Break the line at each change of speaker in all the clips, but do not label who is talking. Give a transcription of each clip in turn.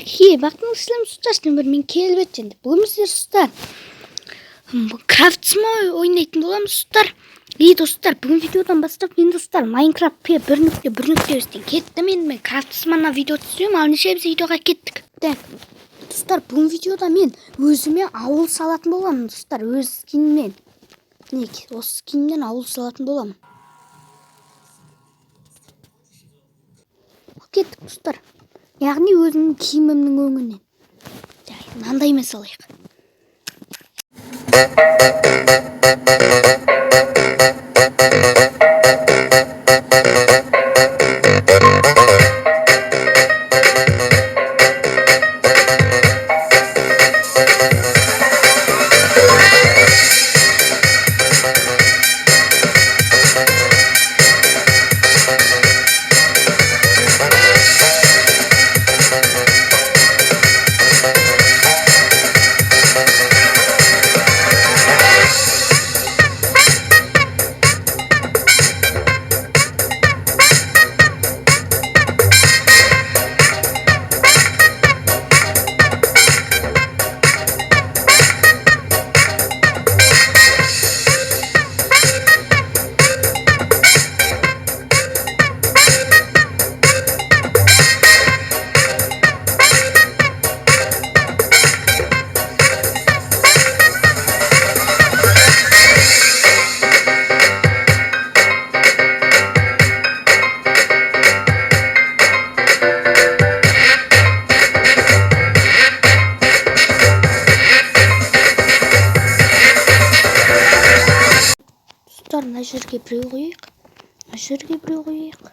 Хей, бақтыңыз Сәлем Достар, мен келіп өткен. Бүгін сіздер достар, craftsman ойнайтын боламыз достар. Достар, бүгін видеодан бастап мен достар Майнкрафтте 1.1.1 кеттім. Мен craftsman'a видео түсіремін, ал неше біз видеоға кеттік. Так, достар, бүгін видеода мен өзіме ауыл салатын боламын достар, өз скинмен. Осы скинмен ауыл салатын боламын. Кеттік достар. Яғни өзімнің киімімнің өңінен. Мынандай салайық. Мына жерге біреу қойайық. Мына жерге біреу қойайық.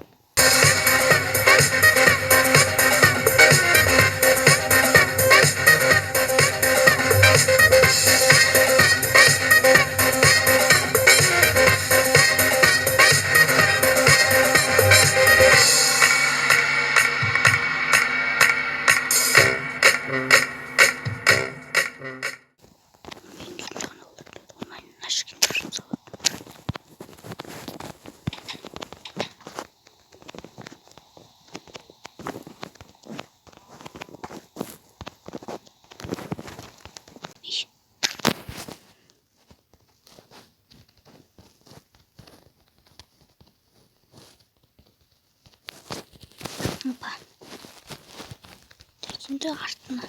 Şimdi артына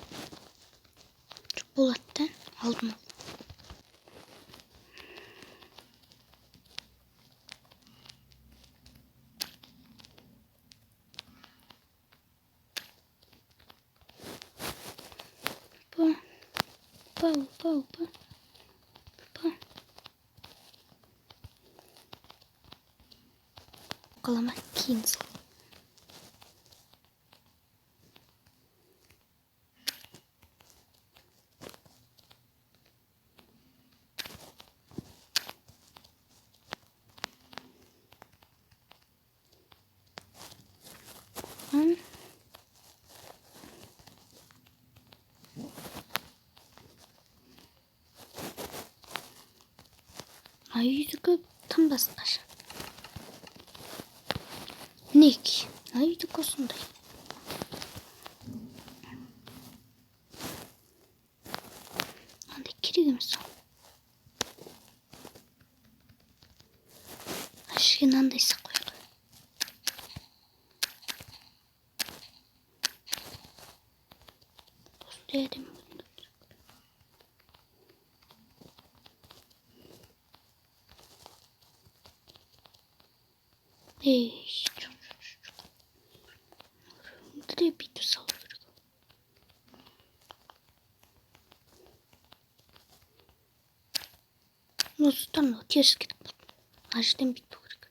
болады алдым. Қалама кейін сал. Үйдікі тым басқаша. Неке, үйдікі осындай. Андай керек емес ол. Ашыға мынандай қойық. Осындай әдемі. Бүйтіп салу керек. Осыдан теріс кетіп қалды. Мына жерден бүйту керек.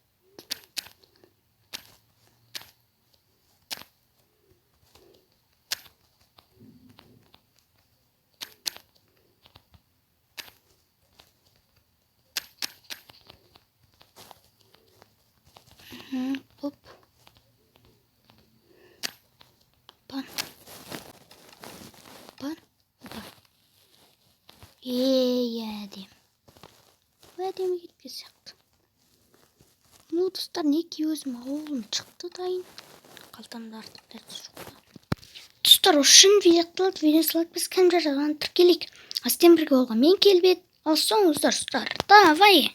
Оп. Әдемі кеткен сияқты. Достар, неке өзім ауылым шықты дайын. Қалтамда артық нәрсе жоқ. достар, үшін видео салады, біз кім жазған тіркелейік. Астен бірге болған мен келбет. Ал соңыздар, достар, давай.